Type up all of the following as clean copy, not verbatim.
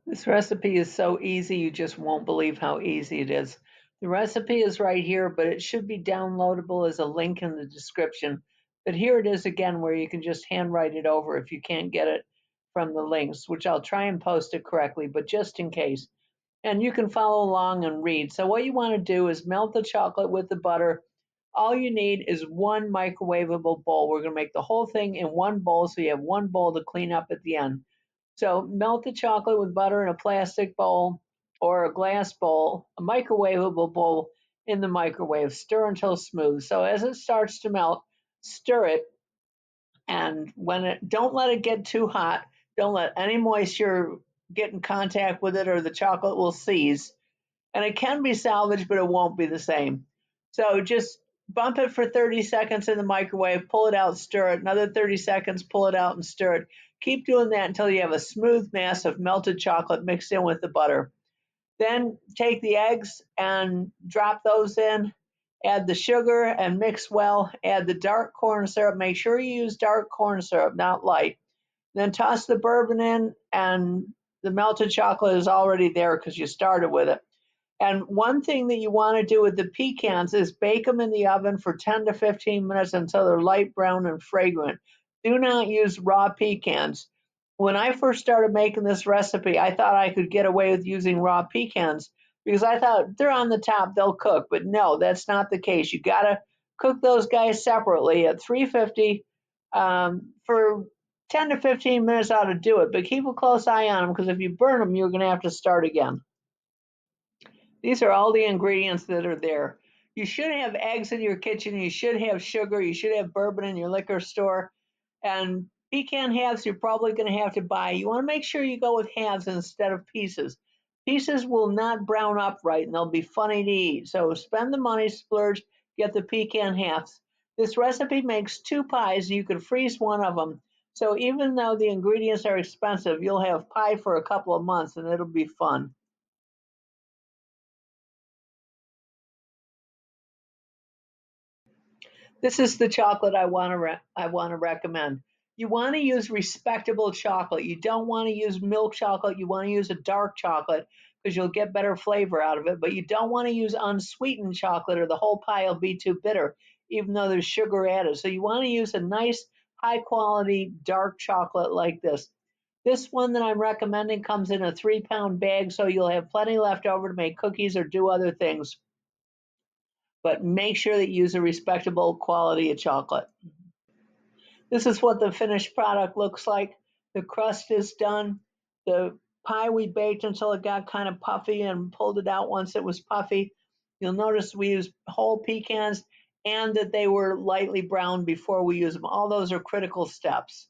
This recipe is so easy, you just won't believe how easy it is. The recipe is right here, but it should be downloadable as a link in the description. But here it is again, where you can just handwrite it over if you can't get it from the links, which I'll try and post it correctly, but just in case. And you can follow along and read. So what you want to do is melt the chocolate with the butter. All you need is one microwavable bowl. We're going to make the whole thing in one bowl, so you have one bowl to clean up at the end. So melt the chocolate with butter in a plastic bowl or a glass bowl, a microwavable bowl in the microwave. Stir until smooth. So as it starts to melt, stir it, and don't let it get too hot. Don't let any moisture get in contact with it or the chocolate will seize. And it can be salvaged, but it won't be the same. So just bump it for 30 seconds in the microwave, pull it out, stir it. Another 30 seconds, pull it out and stir it. Keep doing that until you have a smooth mass of melted chocolate mixed in with the butter. Then take the eggs and drop those in. Add the sugar and mix well. Add the dark corn syrup. Make sure you use dark corn syrup, not light. Then toss the bourbon in, and the melted chocolate is already there because you started with it. And one thing that you want to do with the pecans is bake them in the oven for 10 to 15 minutes until they're light brown and fragrant. Do not use raw pecans. When I first started making this recipe, I thought I could get away with using raw pecans because I thought they're on the top, they'll cook. But no, that's not the case. You got to cook those guys separately at 350 for 10 to 15 minutes ought to do it. But keep a close eye on them because if you burn them, you're going to have to start again. These are all the ingredients that are there. You should have eggs in your kitchen. You should have sugar. You should have bourbon in your liquor store. And pecan halves you're probably going to have to buy. You want to make sure you go with halves instead of pieces. Pieces will not brown up right and they'll be funny to eat. So spend the money, splurge, get the pecan halves. This recipe makes two pies and you can freeze one of them. So even though the ingredients are expensive, you'll have pie for a couple of months and it'll be fun. This is the chocolate I want to recommend. You want to use respectable chocolate. You don't want to use milk chocolate. You want to use a dark chocolate because you'll get better flavor out of it. But you don't want to use unsweetened chocolate or the whole pie will be too bitter, even though there's sugar added. So you want to use a nice, high quality dark chocolate like this. This one that I'm recommending comes in a 3 pound bag, so you'll have plenty left over to make cookies or do other things, but make sure that you use a respectable quality of chocolate. This is what the finished product looks like. The crust is done. The pie we baked until it got kind of puffy and pulled it out once it was puffy. You'll notice we used whole pecans and that they were lightly browned before we use them. All those are critical steps.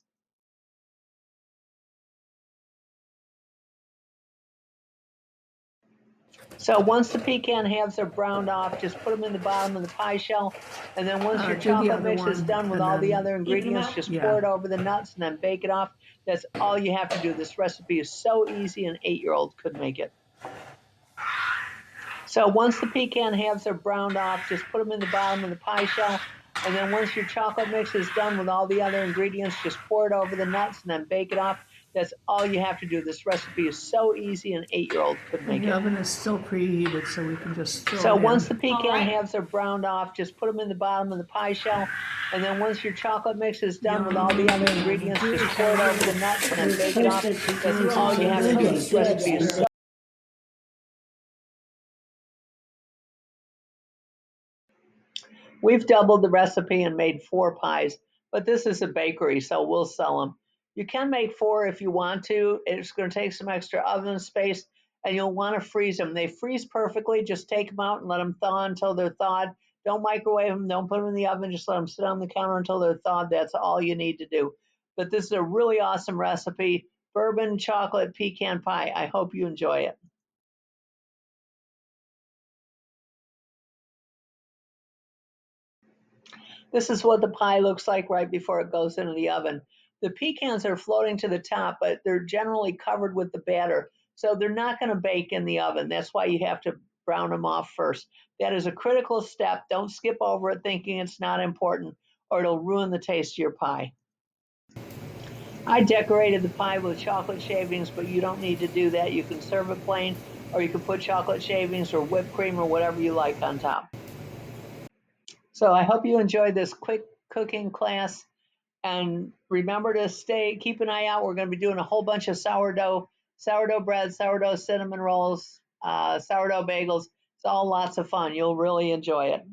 So once the pecan halves are browned off, just put them in the bottom of the pie shell. And then once your Do the chocolate other mix is one done with and all the then, other ingredients, just yeah. pour it over the nuts and then bake it off. That's all you have to do. This recipe is so easy, an 8-year-old could make it. So once the pecan halves are browned off, just put them in the bottom of the pie shell. And then once your chocolate mix is done with all the other ingredients, just pour it over the nuts and then bake it off. That's all you have to do. This recipe is so easy, an 8-year-old could And make the it. oven is still preheated, so we can just throw So it in. once the pecan halves are browned off, just put them in the bottom of the pie shell. And then once your chocolate mix is done with all the other ingredients, just pour it over the nuts and then bake it off. That's all you have to do. This recipe is so We've doubled the recipe and made 4 pies, but this is a bakery, so we'll sell them. You can make 4 if you want to. It's going to take some extra oven space, and you'll want to freeze them. They freeze perfectly. Just take them out and let them thaw until they're thawed. Don't microwave them. Don't put them in the oven. Just let them sit on the counter until they're thawed. That's all you need to do. But this is a really awesome recipe. Bourbon chocolate pecan pie. I hope you enjoy it. This is what the pie looks like right before it goes into the oven. The pecans are floating to the top, but they're generally covered with the batter. So they're not going to bake in the oven. That's why you have to brown them off first. That is a critical step. Don't skip over it thinking it's not important or it'll ruin the taste of your pie. I decorated the pie with chocolate shavings, but you don't need to do that. You can serve it plain, or you can put chocolate shavings or whipped cream or whatever you like on top. So I hope you enjoyed this quick cooking class. And remember to keep an eye out. We're going to be doing a whole bunch of sourdough bread, sourdough cinnamon rolls, sourdough bagels. It's all lots of fun. You'll really enjoy it.